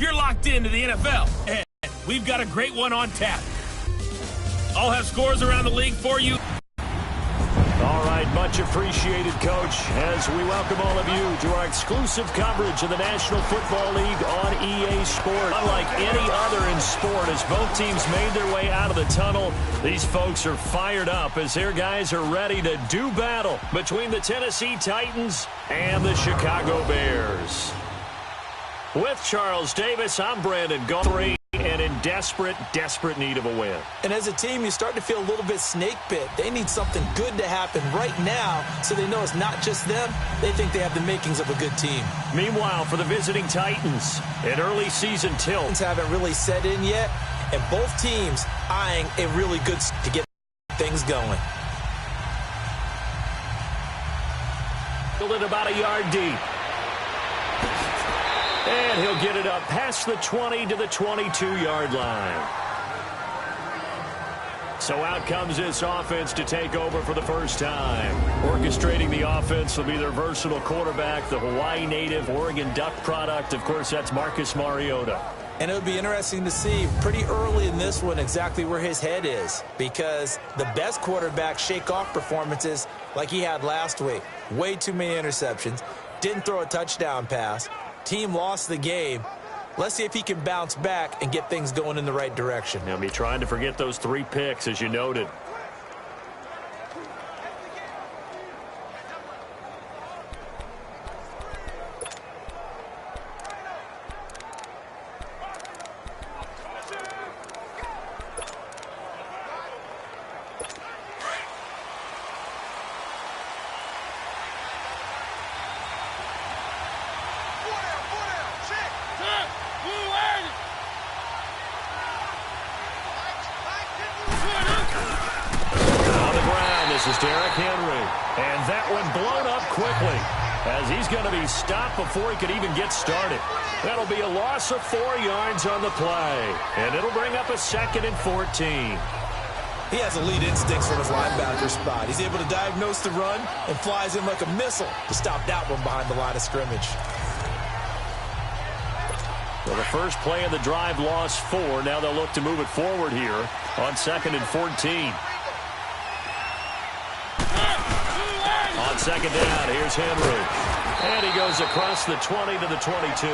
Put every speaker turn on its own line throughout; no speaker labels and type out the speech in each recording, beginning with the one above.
You're locked into the NFL, and we've got a great one on tap. I'll have scores around the league for you.
All right, much appreciated, Coach, as we welcome all of you to our exclusive coverage of the National Football League on EA Sport. Unlike any other in sport, as both teams made their way out of the tunnel, these folks are fired up as their guys are ready to do battle between the Tennessee Titans and the Chicago Bears. With Charles Davis, I'm Brandon Guthrie. And in desperate need of a win.
And as a team, you start to feel a little bit snake bit. They need something good to happen right now so they know it's not just them. They think they have the makings of a good team.
Meanwhile, for the visiting Titans, an early season tilt.
Haven't really set in yet, and both teams eyeing a really good to get things going.
Filled it about a yard deep. And he'll get it up past the 20 to the 22-yard line. So out comes this offense to take over for the first time. Orchestrating the offense will be their versatile quarterback, the Hawaii native, Oregon Duck product. Of course, that's Marcus Mariota.
And it would be interesting to see pretty early in this one exactly where his head is, because the best quarterbacks shake off performances like he had last week. Way too many interceptions. Didn't throw a touchdown pass. Team lost the game. Let's see if he can bounce back and get things going in the right direction.
He'll be trying to forget those 3 picks, as you noted. And that one blown up quickly as he's going to be stopped before he could even get started. That'll be a loss of 4 yards on the play, and it'll bring up a 2nd and 14.
He has elite instincts from his linebacker spot. He's able to diagnose the run and flies in like a missile to stop that one behind the line of scrimmage.
Well, the first play of the drive lost 4. Now they'll look to move it forward here on 2nd and 14. On 2nd down, here's Henry. And he goes across the 20 to the 22.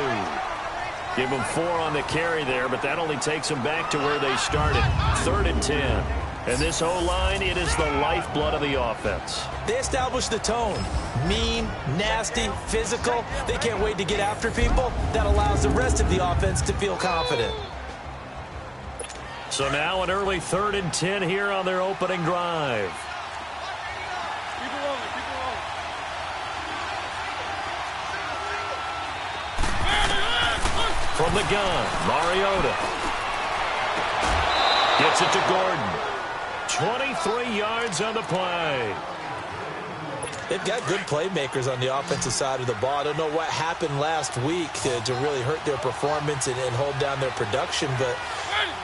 Give him 4 on the carry there, but that only takes them back to where they started. 3rd and 10. And this O-line, it is the lifeblood of the offense.
They established the tone. Mean, nasty, physical. They can't wait to get after people. That allows the rest of the offense to feel confident.
So now an early 3rd and 10 here on their opening drive. From the gun, Mariota. Gets it to Gordon. 23 yards on the play.
They've got good playmakers on the offensive side of the ball. I don't know what happened last week to really hurt their performance and hold down their production, but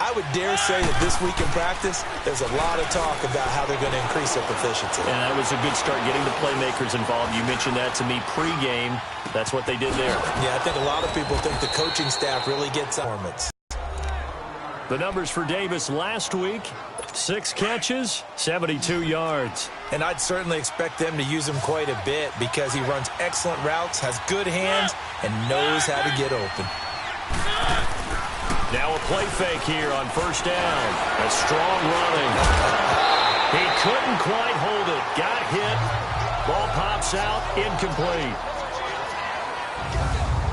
I would dare say that this week in practice, there's a lot of talk about how they're going to increase their proficiency.
And that was a good start getting the playmakers involved. You mentioned that to me pregame. That's what they did there.
Yeah, I think a lot of people think the coaching staff really gets performance.
The numbers for Davis last week, 6 catches, 72 yards.
And I'd certainly expect them to use him quite a bit because he runs excellent routes, has good hands, and knows how to get open.
Now a play fake here on 1st down. A strong running. He couldn't quite hold it. Got hit. Ball pops out. Incomplete.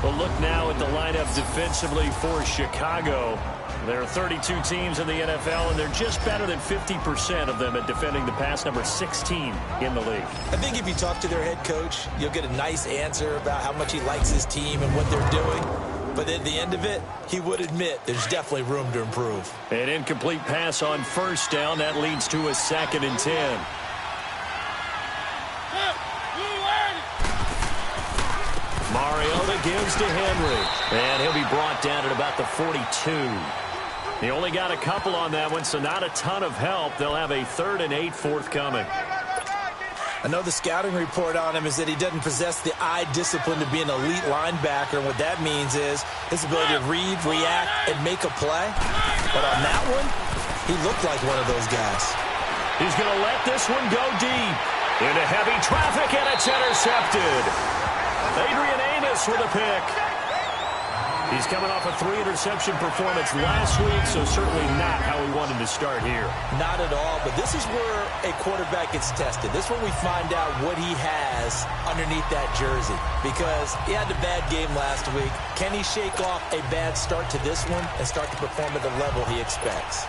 We'll look now at the lineup defensively for Chicago. There are 32 teams in the NFL, and they're just better than 50% of them at defending the pass, number 16 in the league.
I think if you talk to their head coach, you'll get a nice answer about how much he likes his team and what they're doing. But at the end of it, he would admit there's definitely room to improve.
An incomplete pass on 1st down. That leads to a 2nd and 10. Mariota gives to Henry. And he'll be brought down at about the 42. He only got a couple on that one, so not a ton of help. They'll have a 3rd and 8 forthcoming.
I know the scouting report on him is that he doesn't possess the eye discipline to be an elite linebacker. And what that means is his ability to read, react, and make a play. But on that one, he looked like one of those guys.
He's going to let this one go deep. Into heavy traffic, and it's intercepted. DA1ENT's with a pick. He's coming off a 3-interception performance last week, so certainly not how we wanted to start here.
Not at all, but this is where a quarterback gets tested. This is where we find out what he has underneath that jersey, because he had a bad game last week. Can he shake off a bad start to this one and start to perform at the level he expects?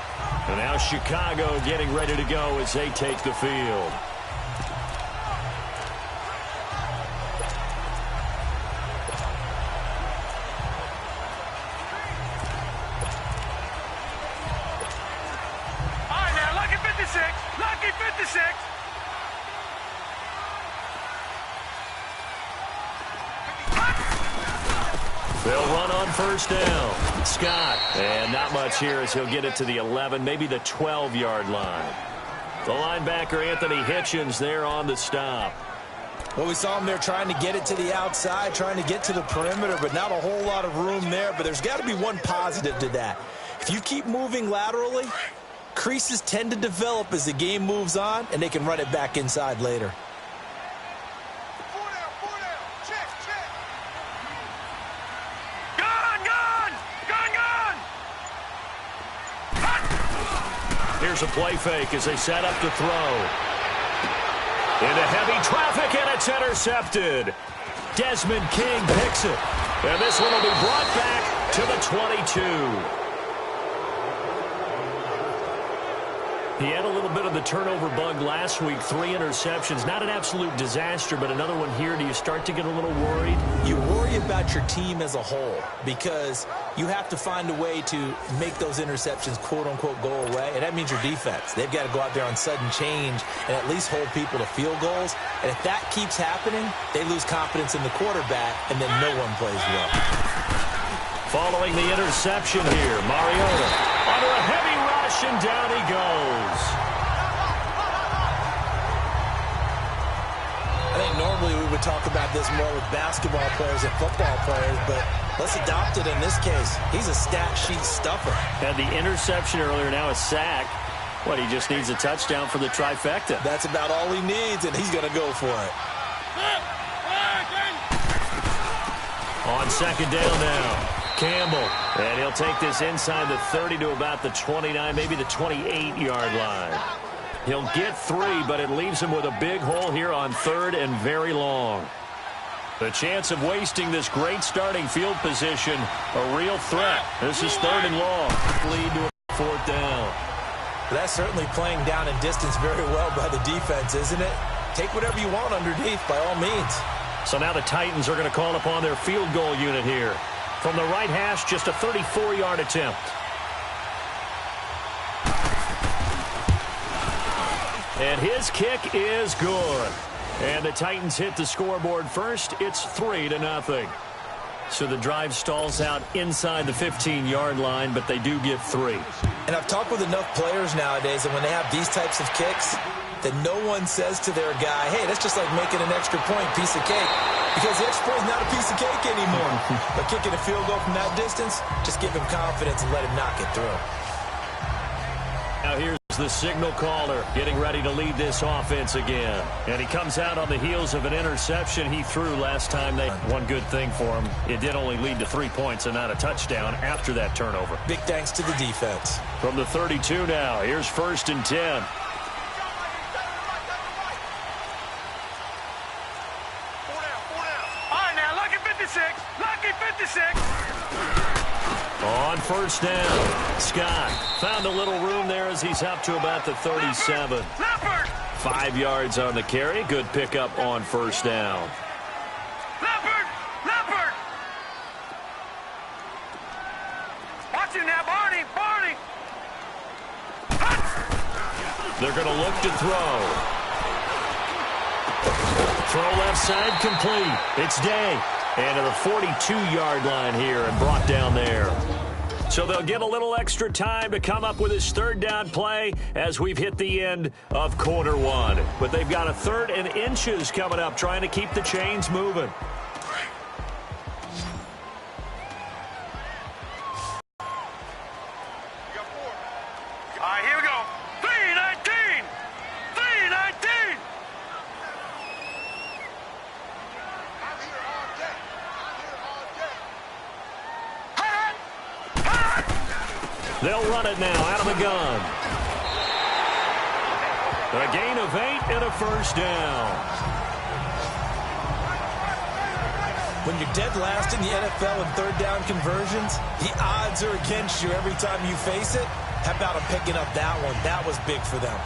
And now Chicago getting ready to go as they take the field.
Lucky 56.
They'll run on first down. Scott. And not much here as he'll get it to the 11, maybe the 12-yard line. The linebacker, Anthony Hitchens, there on the stop.
Well, we saw him there trying to get it to the outside, trying to get to the perimeter, but not a whole lot of room there. But there's got to be one positive to that. If you keep moving laterally, creases tend to develop as the game moves on, and they can run it back inside later.
Four down. Check. Gun.
Here's a play fake as they set up to throw. Into heavy traffic, and it's intercepted. Desmond King picks it. And this one will be brought back to the 22. He had a little bit of the turnover bug last week, 3 interceptions. Not an absolute disaster, but another one here. Do you start to get a little worried?
You worry about your team as a whole because you have to find a way to make those interceptions, quote-unquote, go away, and that means your defense. They've got to go out there on sudden change and at least hold people to field goals, and if that keeps happening, they lose confidence in the quarterback, and then no one plays well.
Following the interception here, Mariota under a heavy rush, and down he goes.
I think normally we would talk about this more with basketball players and football players, but let's adopt it in this case. He's a stat sheet stuffer.
Had the interception earlier, now a sack. What, he just needs a touchdown for the trifecta.
That's about all he needs, and he's going to go for it.
On second down now. Campbell, and he'll take this inside the 30 to about the 29, maybe the 28-yard line. He'll get 3, but it leaves him with a big hole here on 3rd and very long. The chance of wasting this great starting field position, a real threat. This is 3rd and long. Lead to a 4th down.
That's certainly playing down in distance very well by the defense, isn't it? Take whatever you want underneath, by all means.
So now the Titans are going to call upon their field goal unit here. From the right hash, just a 34-yard attempt. And his kick is good. And the Titans hit the scoreboard first. It's 3-0. So the drive stalls out inside the 15-yard line, but they do get 3.
And I've talked with enough players nowadays that when they have these types of kicks, that no one says to their guy, hey, that's just like making an extra point, piece of cake. Because the extra point is not a piece of cake anymore. But kicking a field goal from that distance, just give him confidence and let him knock it through.
Now here's the signal caller getting ready to lead this offense again. And he comes out on the heels of an interception he threw last time. One good thing for him, it did only lead to 3 points and not a touchdown after that turnover.
Big thanks to the defense.
From the 32 now, here's 1st and 10.
Lucky 56.
On first down, Scott found a little room there as he's up to about the 37. 5 yards on the carry. Good pickup on first down.
Leopard. Watch him now, Barney.
They're going to look to throw. Throw left side complete. It's Day. And to the 42-yard line here and brought down there. So they'll get a little extra time to come up with his third down play as we've hit the end of quarter one. But they've got a 3rd and inches coming up, trying to keep the chains moving.
All right, here we go. 3-19! 3-19! I'm here all day.
They'll run it now out of the gun. A gain of 8 and a first down.
When you're dead last in the NFL in third down conversions, the odds are against you every time you face it. How about them picking up that one? That was big for them.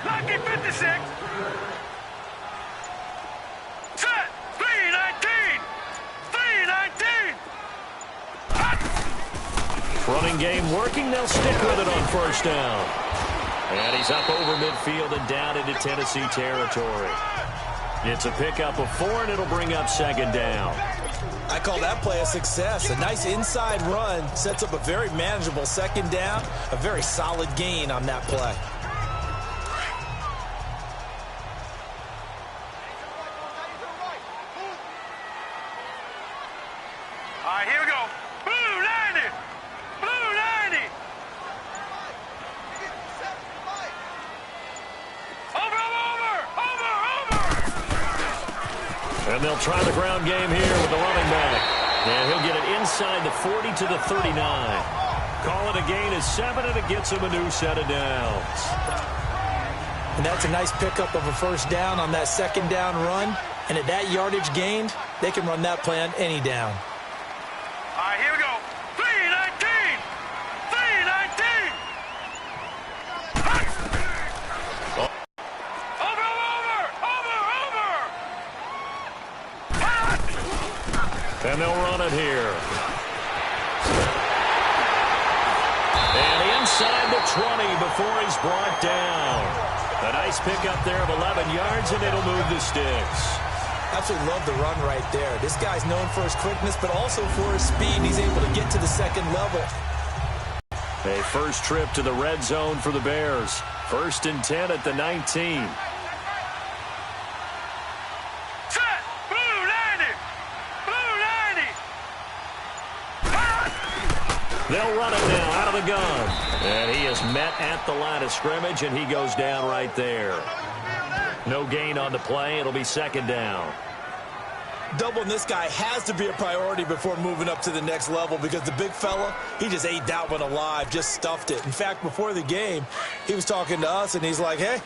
Lucky 56. Set. 3-19. 3-19.
Running game working. They'll stick with it on first down. And he's up over midfield and down into Tennessee territory. It's a pickup of 4, and it'll bring up second down.
I call that play a success. A nice inside run sets up a very manageable second down. A very solid gain on that play.
All right, here we go. Blue 90. Blue 90. Over.
And they'll try the ground game here with the running back. And he'll get it inside the 40 to the 39. Call it a gain of 7, and it gets him a new set of downs.
And that's a nice pickup of a first down on that second down run. And at that yardage gained, they can run that play on any down.
All right, here we go. 3-19. 3-19. Over.
And they'll run it here. And inside the 20 before he's brought down. A nice pickup there of 11 yards, and it'll move the sticks.
Absolutely love the run right there. This guy's known for his quickness, but also for his speed. He's able to get to the second level.
A first trip to the red zone for the Bears. 1st and 10 at the 19.
Set. Blue 90. Blue 90.
They'll run it now out of the gun. And he is met at the line of scrimmage, and he goes down right there. No gain on the play. It'll be second down.
Doubling this guy has to be a priority before moving up to the next level, because the big fella, he just ate that one alive, just stuffed it. In fact, before the game, he was talking to us, and he's like, hey,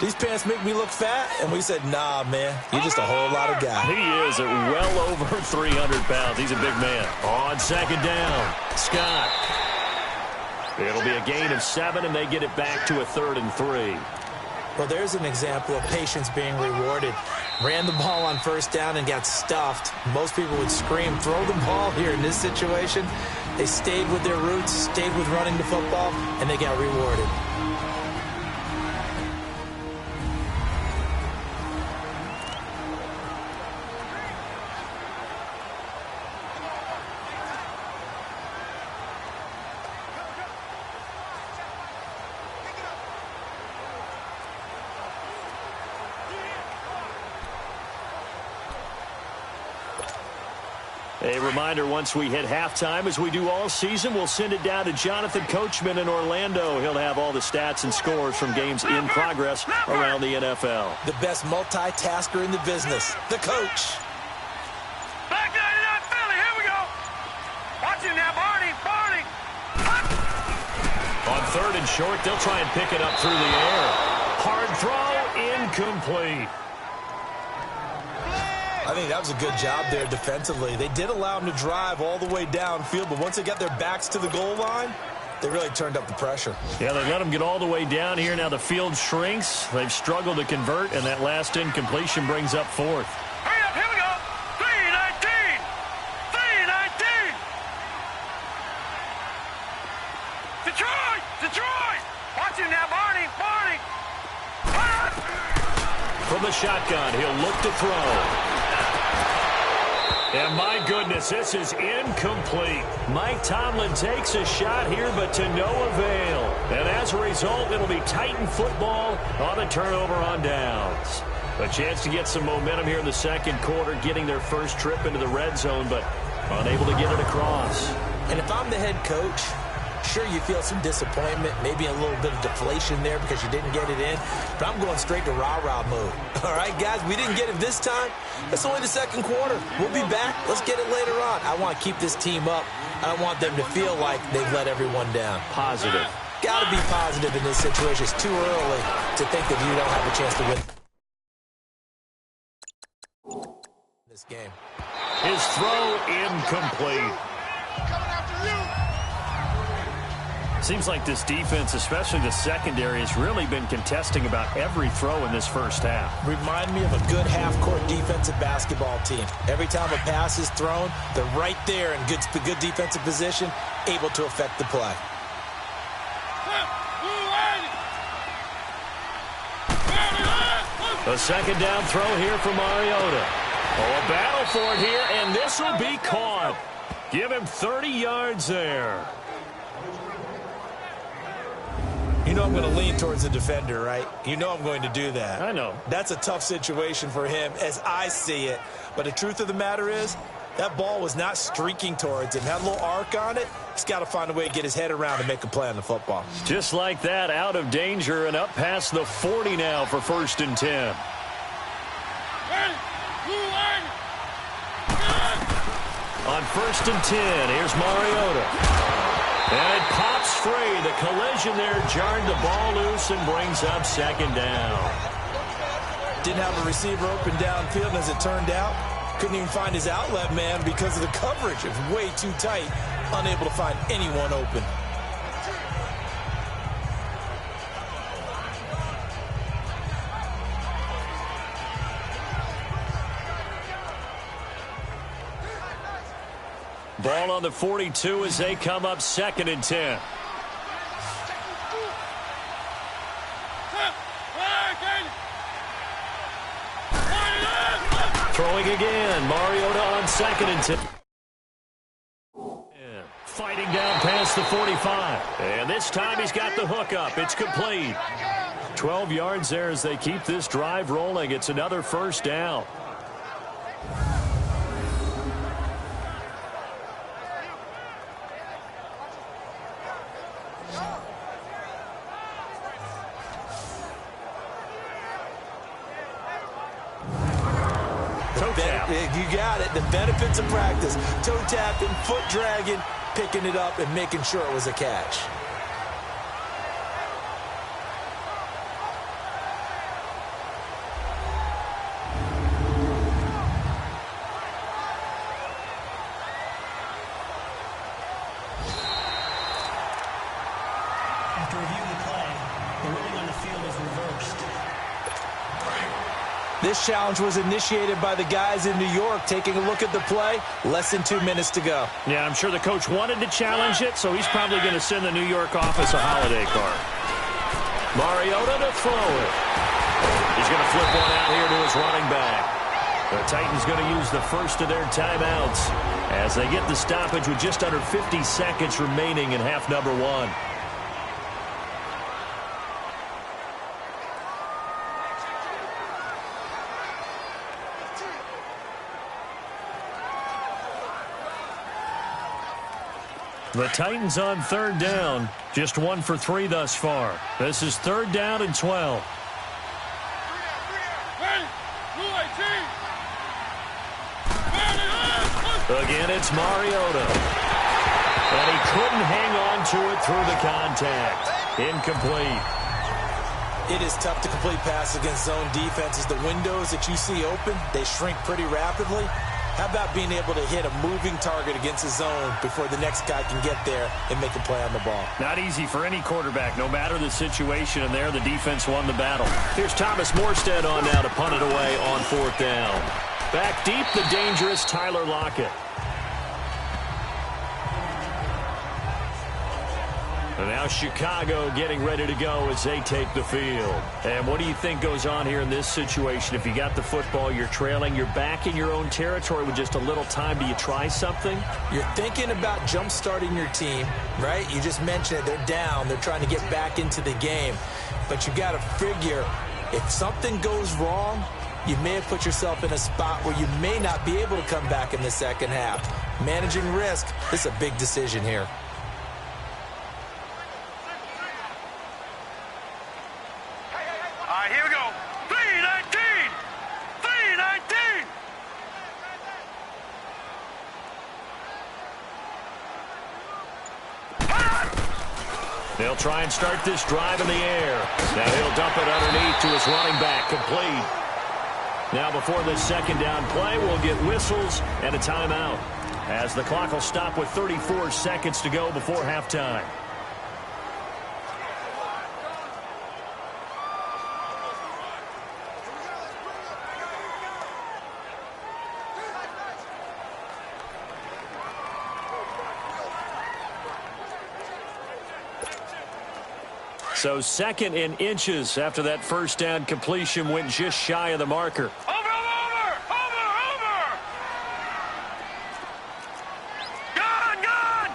these pants make me look fat. And we said, nah, man, you're just a whole lot of guy.
He is at well over 300 pounds. He's a big man. On second down, Scott. It'll be a gain of 7, and they get it back to a 3rd and 3.
Well, there's an example of patience being rewarded. Ran the ball on first down and got stuffed. Most people would scream, throw the ball here. In this situation, they stayed with their roots, stayed with running the football, and they got rewarded.
A reminder, once we hit halftime, as we do all season, we'll send it down to Jonathan Coachman in Orlando. He'll have all the stats and scores from games in progress around the NFL.
The best multitasker in the business, the coach.
Back 99 Philly, here we go. Watch him now, Barney.
On 3rd and short, they'll try and pick it up through the air. Hard throw, incomplete.
I think that was a good job there defensively. They did allow him to drive all the way downfield, but once they got their backs to the goal line, They really turned up the pressure.
Yeah, they let them get all the way down here. Now the field shrinks. They've struggled to convert, and that last incompletion brings up fourth.
Hurry up, here we go. 3-19. 3-19. Detroit! Detroit! Watch him now, Barney. Barney!
From the shotgun, he'll look to throw. And my goodness, this is incomplete. Mike Tomlin takes a shot here, but to no avail. And as a result, it'll be Titan football on a turnover on downs. A chance to get some momentum here in the second quarter, getting their first trip into the red zone, but unable to get it across.
And if I'm the head coach, sure, you feel some disappointment, maybe a little bit of deflation there because you didn't get it in, but I'm going straight to rah-rah mode. All right, guys, we didn't get it this time. It's only the second quarter. We'll be back. Let's get it later on. I want to keep this team up. I don't want them to feel like they've let everyone down.
Positive.
Got to be positive in this situation. It's too early to think that you don't have a chance to win this game.
His throw incomplete. Seems like this defense, especially the secondary, has really been contesting about every throw in this first half.
Remind me of a good half-court defensive basketball team. Every time a pass is thrown, they're right there in good defensive position, able to affect the play.
A second down throw here for Mariota. Oh, a battle for it here, and this will be caught. Give him 30 yards there.
You know I'm going to lean towards the defender, right? You know I'm going to do that.
I know.
That's a tough situation for him as I see it. But the truth of the matter is, that ball was not streaking towards him. Had a little arc on it. He's got to find a way to get his head around and make a play on the football.
Just like that, out of danger and up past the 40 now for 1st and 10. On 1st and 10, here's Mariota. And it pops free. The collision there jarred the ball loose and brings up second down.
Didn't have a receiver open downfield, and as it turned out, couldn't even find his outlet man because of the coverage. It was way too tight, unable to find anyone open.
Ball on the 42 as they come up 2nd and 10. Throwing again. Mariota on 2nd and 10. Fighting down past the 45. And this time he's got the hook up. It's complete. 12 yards there as they keep this drive rolling. It's another first down.
You got it. The benefits of practice. Toe tapping, foot dragging, picking it up, and making sure it was a catch.
After reviewing the play, the ruling on the field is reversed.
This challenge was initiated by the guys in New York. Taking a look at the play, less than 2 minutes to go.
Yeah, I'm sure the coach wanted to challenge it, so he's probably going to send the New York office a holiday card. Mariota to throw it. He's going to flip one out here to his running back. The Titans going to use the first of their timeouts as they get the stoppage with just under 50 seconds remaining in half number 1. The Titans on 3rd down. Just 1 for 3 thus far. This is 3rd down and 12. Again, it's Mariota. And he couldn't hang on to it through the contact. Incomplete.
It is tough to complete passes against zone defenses. The windows that you see open, they shrink pretty rapidly. How about being able to hit a moving target against the zone before the next guy can get there and make a play on the ball?
Not easy for any quarterback, no matter the situation, and there the defense won the battle. Here's Thomas Morstead on now to punt it away on 4th down. Back deep, the dangerous Tyler Lockett. And now Chicago getting ready to go as they take the field. And what do you think goes on here in this situation? If you got the football, you're trailing, you're back in your own territory with just a little time. Do you try something?
You're thinking about jump-starting your team, right? You just mentioned it. They're down. They're trying to get back into the game. But you got to figure, if something goes wrong, you may have put yourself in a spot where you may not be able to come back in the second half. Managing risk, this is a big decision here.
Here we go. 319! 319!
They'll try and start this drive in the air. Now he'll dump it underneath to his running back, complete. Now before this second down play, we'll get whistles and a timeout, as the clock will stop with 34 seconds to go before halftime. So 2nd in inches after that first down completion went just shy of the marker.
Over! Gun!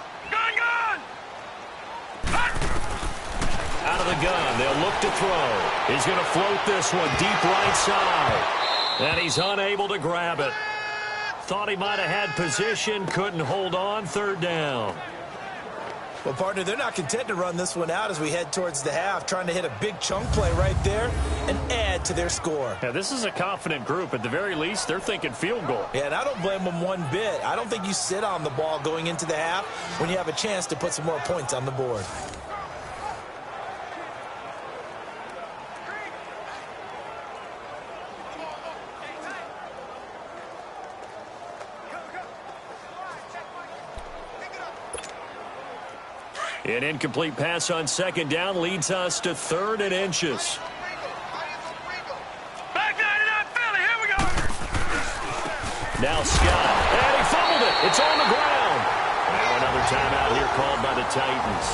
Out of the gun, they'll look to throw. He's going to float this one deep right side. And he's unable to grab it. Thought he might have had position, couldn't hold on, 3rd down.
Well, partner, they're not content to run this one out as we head towards the half, trying to hit a big chunk play right there and add to their score.
Yeah, this is a confident group. At the very least, they're thinking field goal.
Yeah, and I don't blame them one bit. I don't think you sit on the ball going into the half when you have a chance to put some more points on the board.
An incomplete pass on 2nd down leads us to 3rd and inches.
Back 99 Philly, here we go!
Now Scott, and he fumbled it. It's on the ground. Now another timeout here called by the Titans,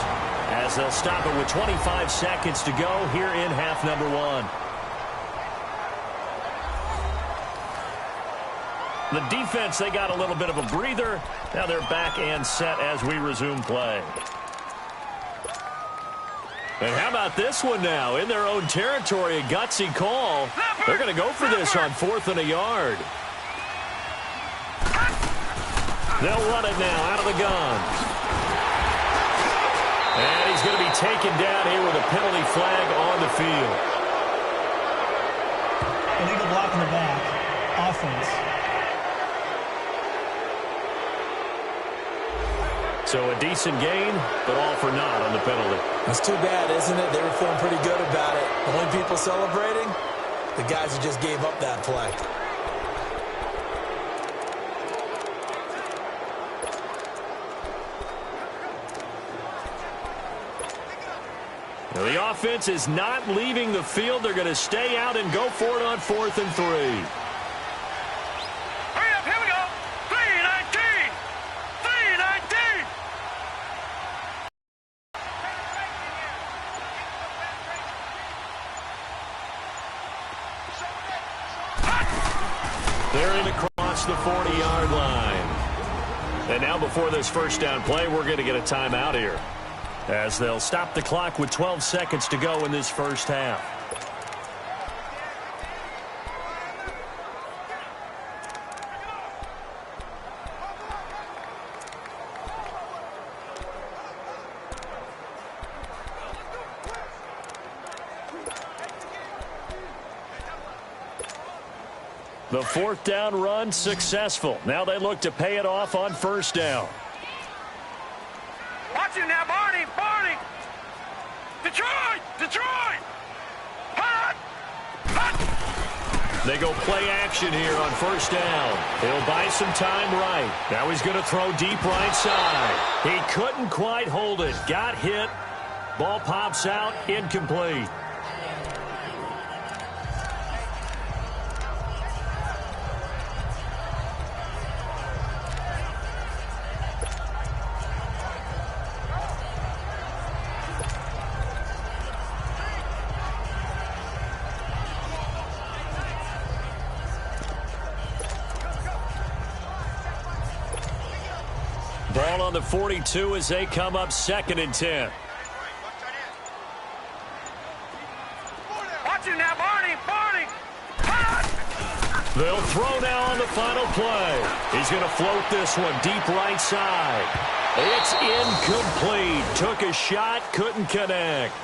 as they'll stop it with 25 seconds to go here in half number 1. The defense, they got a little bit of a breather. Now they're back and set as we resume play. And how about this one now? In their own territory, a gutsy call. They're going to go for this on 4th and a yard. They'll run it now out of the gun. And he's going to be taken down here with a penalty flag on the field.
Illegal block in the back. Offense.
So a decent gain, but all for naught on the penalty.
That's too bad, isn't it? They were feeling pretty good about it. The only people celebrating, the guys who just gave up that play.
Now the offense is not leaving the field. They're going to stay out and go for it on 4th and 3. They're in across the 40-yard line. And now before this first down play, we're going to get a timeout here, as they'll stop the clock with 12 seconds to go in this first half. The 4th down run successful. Now they look to pay it off on 1st down.
Watch him now, Barney! Detroit! Hot!
They go play action here on first down. He'll buy some time right. Now he's going to throw deep right side. He couldn't quite hold it. Got hit. Ball pops out. Incomplete. Ball on the 42 as they come up 2nd and 10.
Watch it now, Barney.
They'll throw now on the final play. He's going to float this one deep right side. It's incomplete. Took a shot, couldn't connect.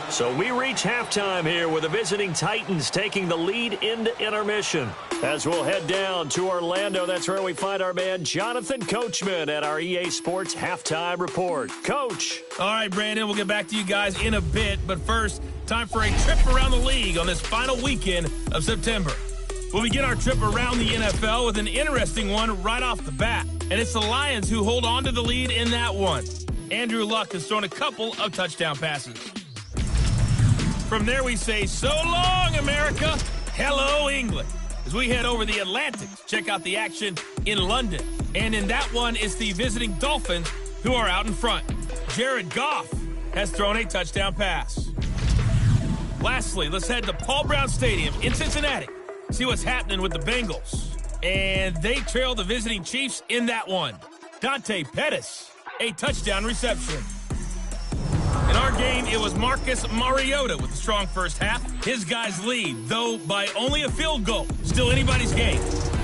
So we reach halftime here with the visiting Titans taking the lead into intermission. As we'll head down to Orlando, that's where we find our man Jonathan Coachman at our EA Sports Halftime Report. Coach.
All right, Brandon, we'll get back to you guys in a bit. But first, time for a trip around the league on this final weekend of September. We'll begin our trip around the NFL with an interesting one right off the bat. And it's the Lions who hold on to the lead in that one. Andrew Luck has thrown a couple of touchdown passes. From there, we say, so long, America. Hello, England. As we head over the Atlantic to check out the action in London. And in that one, it's the visiting Dolphins who are out in front. Jared Goff has thrown a touchdown pass. Lastly, let's head to Paul Brown Stadium in Cincinnati. See what's happening with the Bengals. And they trail the visiting Chiefs in that one. Dante Pettis, a touchdown reception. In our game, it was Marcus Mariota with a strong first half. His guys lead, though by only a field goal. Still anybody's game.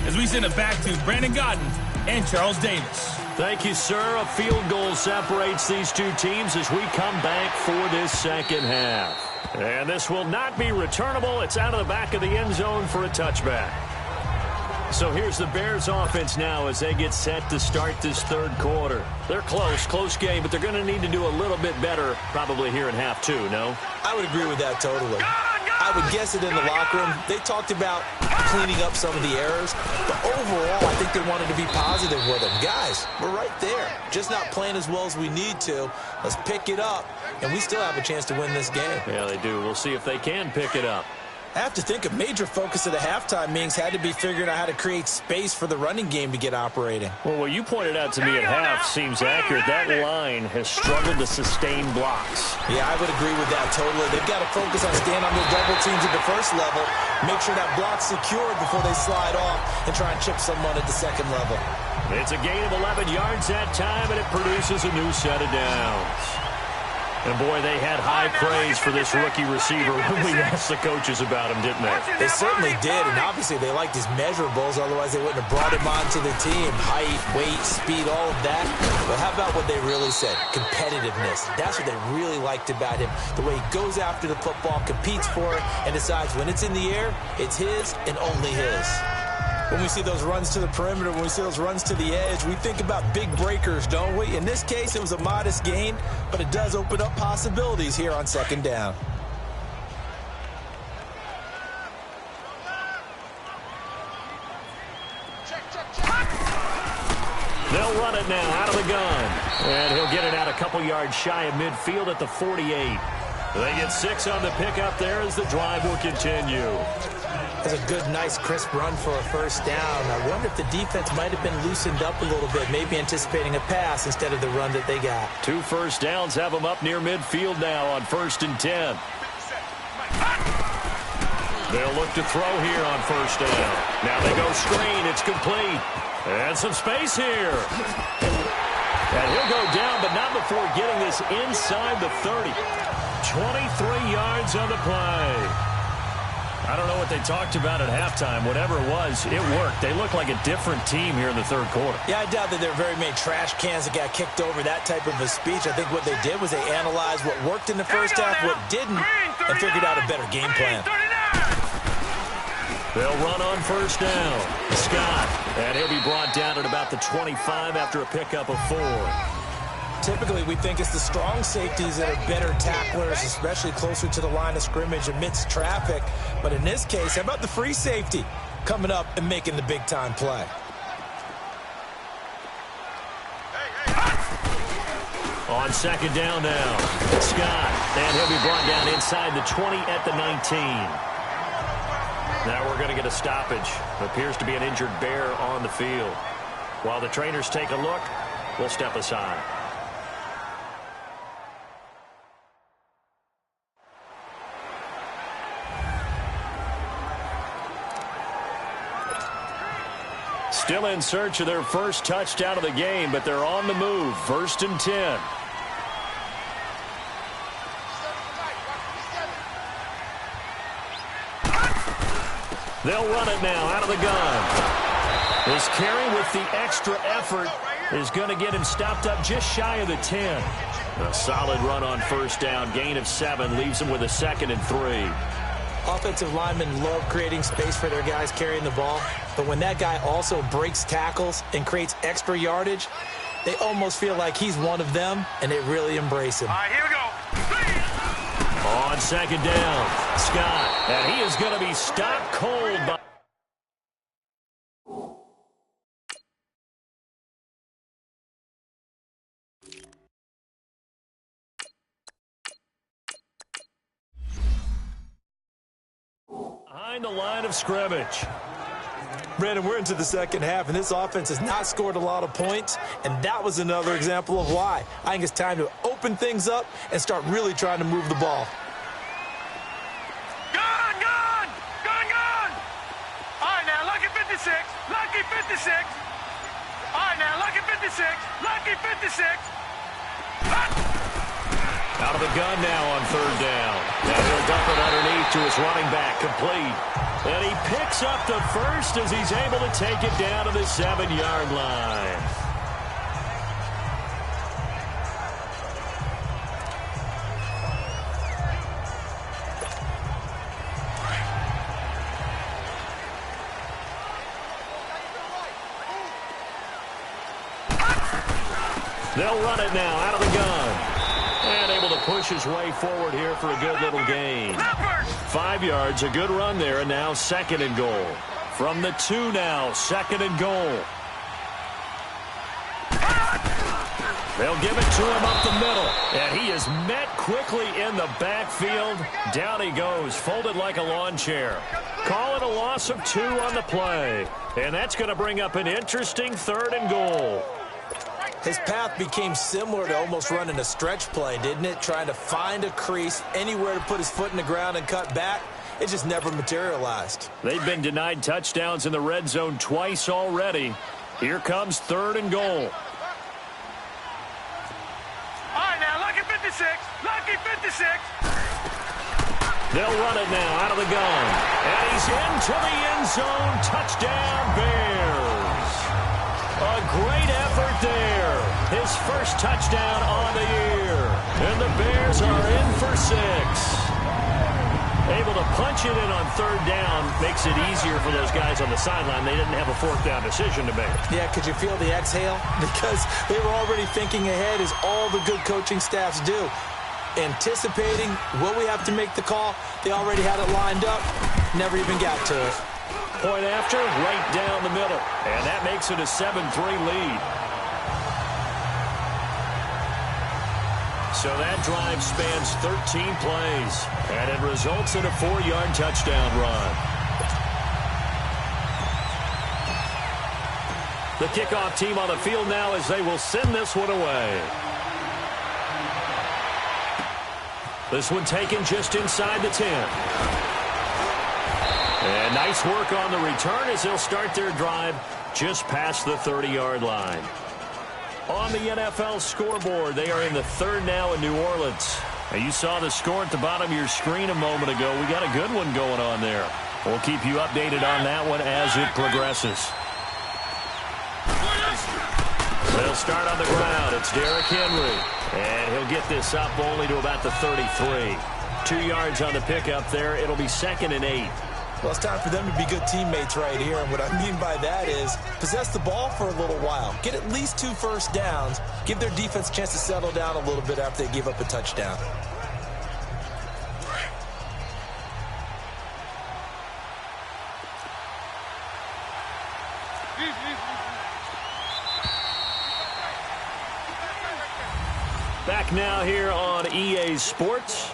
As we send it back to Brandon Godden and Charles Davis.
Thank you, sir. A field goal separates these two teams as we come back for this second half. And this will not be returnable. It's out of the back of the end zone for a touchback. So here's the Bears offense now as they get set to start this third quarter. They're close game, but they're going to need to do a little bit better probably here in half two, no?
I would agree with that totally. I would guess it in the locker room. They talked about cleaning up some of the errors, but overall, I think they wanted to be positive with them. Guys, we're right there. Just not playing as well as we need to. Let's pick it up, and we still have a chance to win this game.
Yeah, they do. We'll see if they can pick it up.
I have to think a major focus of the halftime meetings had to be figuring out how to create space for the running game to get operating.
Well, what you pointed out to me at half seems accurate. That line has struggled to sustain blocks.
Yeah, I would agree with that totally. They've got to focus on staying on their double teams at the first level, make sure that block's secured before they slide off and try and chip someone at the second level.
It's a gain of 11 yards that time, and it produces a new set of downs. And, boy, they had high praise for this rookie receiver when we asked the coaches about him, didn't they?
They certainly did, and obviously they liked his measurables. Otherwise, they wouldn't have brought him onto the team. Height, weight, speed, all of that. But how about what they really said? Competitiveness. That's what they really liked about him. The way he goes after the football, competes for it, and decides when it's in the air, it's his and only his. When we see those runs to the perimeter, when we see those runs to the edge, we think about big breakers, don't we? In this case, it was a modest gain, but it does open up possibilities here on second down.
They'll run it now out of the gun. And he'll get it out a couple yards shy of midfield at the 48. They get 6 on the pickup there as the drive will continue.
That's a good, nice, crisp run for a first down. I wonder if the defense might have been loosened up a little bit, maybe anticipating a pass instead of the run that they got.
2 first downs have them up near midfield now on 1st and 10. They'll look to throw here on first down. Now they go screen. It's complete. And some space here. And he'll go down, but not before getting this inside the 30. 23 yards on the play. I don't know what they talked about at halftime. Whatever it was, it worked. They look like a different team here in the third quarter.
Yeah, I doubt that there are very many trash cans that got kicked over that type of a speech. I think what they did was they analyzed what worked in the first half, what didn't, and figured out a better game plan.
They'll run on first down. Scott, and he'll be brought down at about the 25 after a pickup of 4.
Typically, we think it's the strong safeties that are better tacklers, especially closer to the line of scrimmage amidst traffic. But in this case, how about the free safety coming up and making the big-time play?
On second down now, Scott, and he'll be brought down inside the 20 at the 19. Now we're going to get a stoppage. Appears to be an injured bear on the field. While the trainers take a look, we'll step aside. Still in search of their first touchdown of the game, but they're on the move. 1st and 10. They'll run it now out of the gun. This carry with the extra effort is going to get him stopped up just shy of the 10. A solid run on 1st down. Gain of 7 leaves him with a 2nd and 3.
Offensive linemen love creating space for their guys carrying the ball, but when that guy also breaks tackles and creates extra yardage, they almost feel like he's one of them, and they really embrace him.
All right, here we go.
On 2nd down, Scott, and he is going to be stopped cold by... behind the line of scrimmage.
Brandon, we're into the second half, and this offense has not scored a lot of points, and that was another example of why. I think it's time to open things up and start really trying to move the ball.
Gun, gun! Gun, gun! All right, now, lucky 56. Lucky 56. All right, now, lucky 56. Lucky 56.
Out of the gun now on 3rd down. Now he'll dump it underneath to his running back, complete. And he picks up the first as he's able to take it down to the 7-yard line. They'll run it now out of the gun. And able to push his way forward here for a good little gain. 5 yards, a good run there, and now 2nd and goal. From the 2 now, 2nd and goal. They'll give it to him up the middle. And he is met quickly in the backfield. Down he goes, folded like a lawn chair. Call it a loss of 2 on the play. And that's going to bring up an interesting 3rd and goal.
His path became similar to almost running a stretch play, didn't it? Trying to find a crease, anywhere to put his foot in the ground and cut back. It just never materialized.
They've been denied touchdowns in the red zone twice already. Here comes 3rd and goal.
All right, now, lucky 56. Lucky 56.
They'll run it now out of the gun. And he's into the end zone. Touchdown, Bears. A great effort there. His first touchdown on the year. And the Bears are in for 6. Able to punch it in on 3rd down makes it easier for those guys on the sideline. They didn't have a 4th down decision to make.
Yeah, could you feel the exhale? Because they were already thinking ahead, as all the good coaching staffs do. Anticipating, will we have to make the call? They already had it lined up. Never even got to it.
Point after, right down the middle. And that makes it a 7-3 lead. So that drive spans 13 plays. And it results in a 4-yard touchdown run. The kickoff team on the field now as they will send this one away. This one taken just inside the 10. And nice work on the return as they'll start their drive just past the 30-yard line. On the NFL scoreboard, they are in the 3rd now in New Orleans. Now, you saw the score at the bottom of your screen a moment ago. We got a good one going on there. We'll keep you updated on that one as it progresses. They'll start on the ground. It's Derrick Henry. And he'll get this up only to about the 33. 2 yards on the pickup there. It'll be 2nd and 8.
Well, it's time for them to be good teammates right here, and what I mean by that is possess the ball for a little while, get at least 2 first downs, give their defense a chance to settle down a little bit after they give up a touchdown.
Back now here on EA Sports.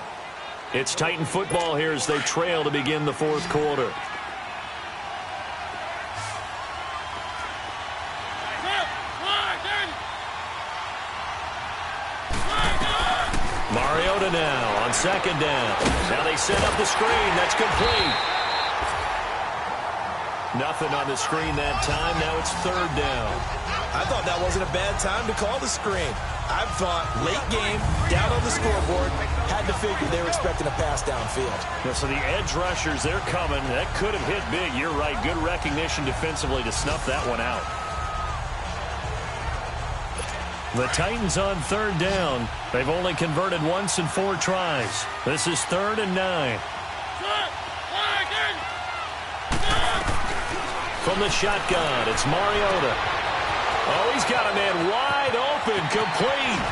It's Titan football here as they trail to begin the fourth quarter. Mariota now on second down. Now they set up the screen. That's complete. Nothing on the screen that time. Now it's third down.
I thought that wasn't a bad time to call the screen. I thought late game, down on the scoreboard, had to figure they were expecting a pass downfield.
Yeah, so the edge rushers, they're coming. That could have hit big. You're right. Good recognition defensively to snuff that one out. The Titans on third down. They've only converted once in 4 tries. This is 3rd and 9. From the shotgun, it's Mariota. Oh, he's got a man wide open, complete.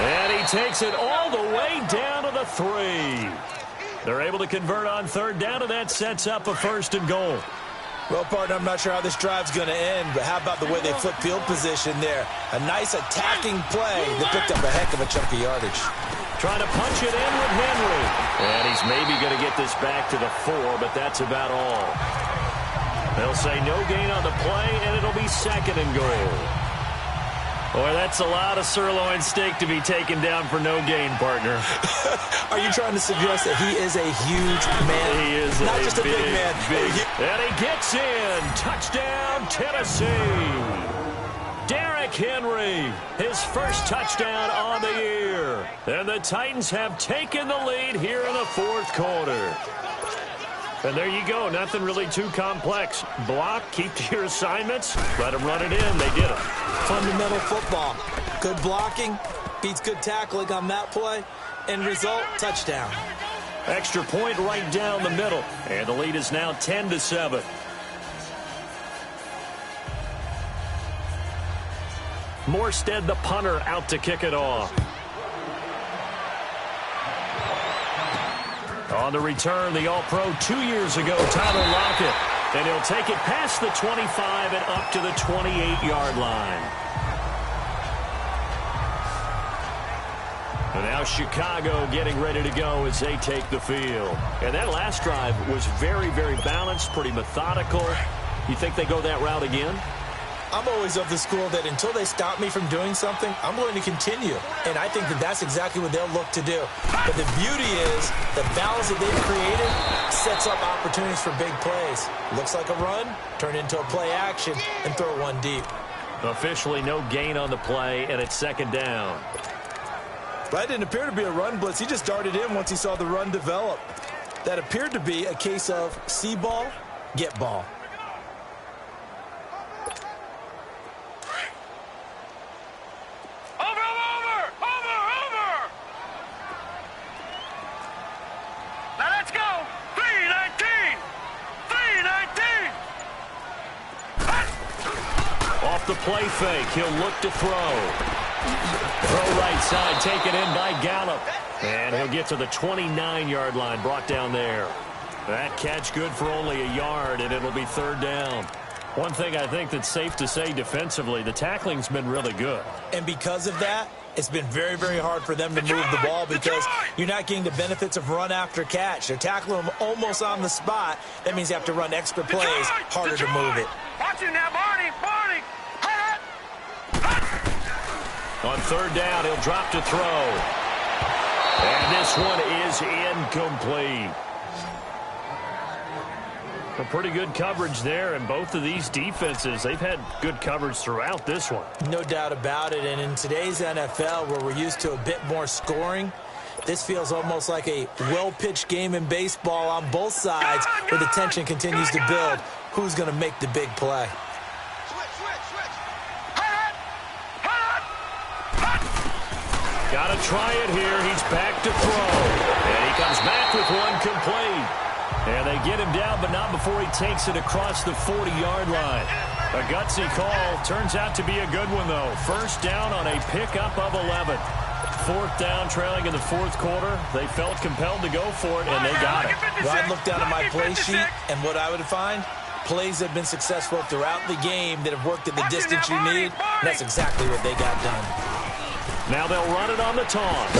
And he takes it all the way down to the 3. They're able to convert on third down, and that sets up a 1st and goal.
Well, partner, I'm not sure how this drive's going to end, but how about the way they flip field position there? A nice attacking play that picked up a heck of a chunk of yardage.
Trying to punch it in with Henry. And he's maybe going to get this back to the 4, but that's about all. They'll say no gain on the play, and it'll be 2nd and goal. Boy, that's a lot of sirloin steak to be taken down for no gain, partner.
Are you trying to suggest that he is a huge man?
He is
not just a big man.
And he gets in. Touchdown, Tennessee. Derrick Henry, his first touchdown on the year. And the Titans have taken the lead here in the fourth quarter. And there you go. Nothing really too complex. Block, keep to your assignments, let them run it in. They did it.
Fundamental football. Good blocking beats good tackling on that play. End result, touchdown.
Extra point right down the middle. And the lead is now 10-7. Morstead, the punter, out to kick it off. On the return, the All-Pro 2 years ago, Tyler Lockett. And he'll take it past the 25 and up to the 28-yard line. And now Chicago getting ready to go as they take the field. And that last drive was very, very balanced, pretty methodical. You think they go that route again?
I'm always of the school that until they stop me from doing something, I'm going to continue. And I think that that's exactly what they'll look to do. But the beauty is the balance that they've created sets up opportunities for big plays. Looks like a run, turn into a play action, and throw one deep.
Officially no gain on the play, and it's 2nd down.
That didn't appear to be a run blitz. He just darted in once he saw the run develop. That appeared to be a case of see ball, get ball.
The play fake. He'll look to throw. Throw right side, taken in by Gallup. And he'll get to the 29-yard line, brought down there. That catch good for only a yard, and it'll be 3rd down. One thing I think that's safe to say defensively, the tackling's been really good.
And because of that, it's been very, very hard for them to move the ball because you're not getting the benefits of run after catch. They're tackling them almost on the spot. That means you have to run extra plays, harder to move it.
Watch it now, Barney.
On 3rd down, he'll drop to throw. And this one is incomplete. A pretty good coverage there, and both of these defenses, they've had good coverage throughout this one.
No doubt about it, and in today's NFL, where we're used to a bit more scoring, this feels almost like a well-pitched game in baseball on both sides, where the tension continues to build. Who's going to make the big play?
Got to try it here. He's back to throw. And he comes back with one complete. And they get him down, but not before he takes it across the 40-yard line. A gutsy call. Turns out to be a good one, though. First down on a pickup of 11. Fourth down, trailing in the fourth quarter. They felt compelled to go for it, and they got it.
Well, I'd look down at my play sheet, and what I would find, plays have been successful throughout the game that have worked at the distance you need, and that's exactly what they got done.
Now they'll run it on the taunt.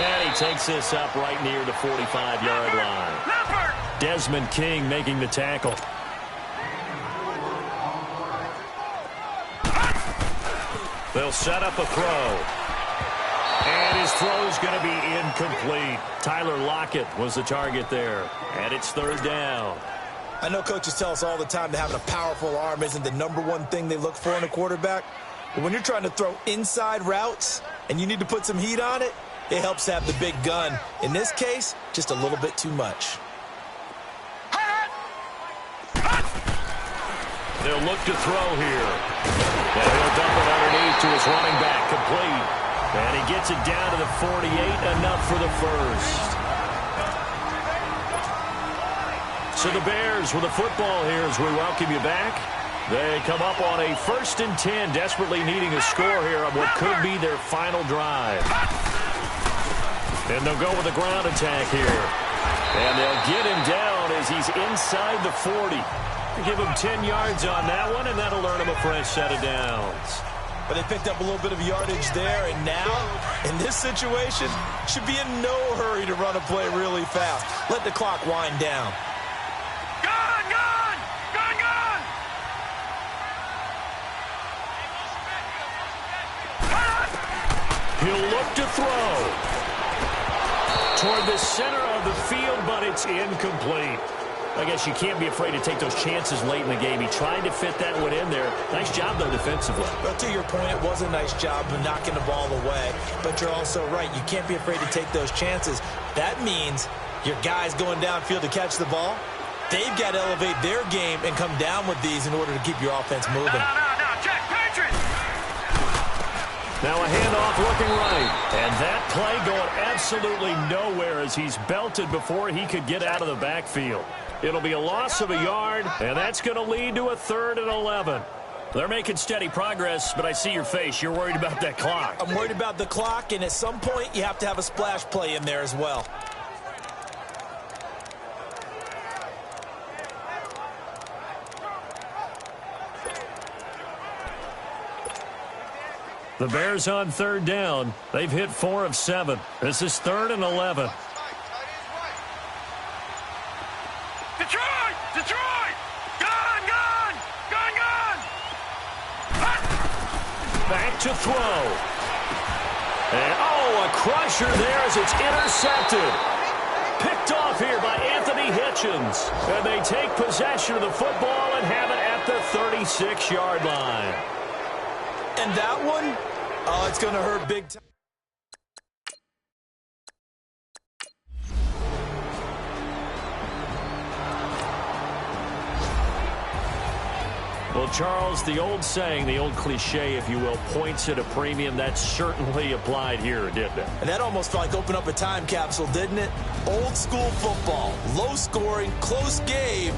And he takes this up right near the 45-yard line. Desmond King making the tackle. They'll set up a throw. And his throw's going to be incomplete. Tyler Lockett was the target there. And it's third down.
I know coaches tell us all the time that having a powerful arm isn't the number one thing they look for in a quarterback. But when you're trying to throw inside routes and you need to put some heat on it, it helps to have the big gun. In this case, just a little bit too much.
They'll look to throw here. And he'll dump it underneath to his running back, complete. And he gets it down to the 48, enough for the first. So the Bears with the football here as we welcome you back. They come up on a 1st and 10, desperately needing a score here on what could be their final drive. And they'll go with a ground attack here. And they'll get him down as he's inside the 40. Give him 10 yards on that one, and that'll earn him a fresh set of downs.
But they picked up a little bit of yardage there, and now, in this situation, should be in no hurry to run a play really fast. Let the clock wind down.
Gone, gone! Gone, gone!
He'll look to throw toward the center of the field, but it's incomplete. I guess you can't be afraid to take those chances late in the game. He tried to fit that one in there. Nice job, though, defensively.
Well, to your point, it was a nice job of knocking the ball away. But you're also right. You can't be afraid to take those chances. That means your guys going downfield to catch the ball, they've got to elevate their game and come down with these in order to keep your offense moving.
No, check, Patriots!
Now a handoff looking right. And that play going absolutely nowhere as he's belted before he could get out of the backfield. It'll be a loss of a yard, and that's going to lead to a 3rd and 11. They're making steady progress, but I see your face. You're worried about that clock.
I'm worried about the clock, and at some point, you have to have a splash play in there as well.
The Bears on 3rd down. They've hit 4 of 7. This is 3rd and 11.
Detroit! Gone!
Back to throw. And, a crusher there as it's intercepted. Picked off here by Anthony Hitchens. And they take possession of the football and have it at the 36-yard line.
And that one, it's going to hurt big time.
Well, Charles, the old saying, the old cliche, if you will, points at a premium, that certainly applied here, didn't it?
And that almost felt like open up a time capsule, didn't it? Old school football, low scoring, close game,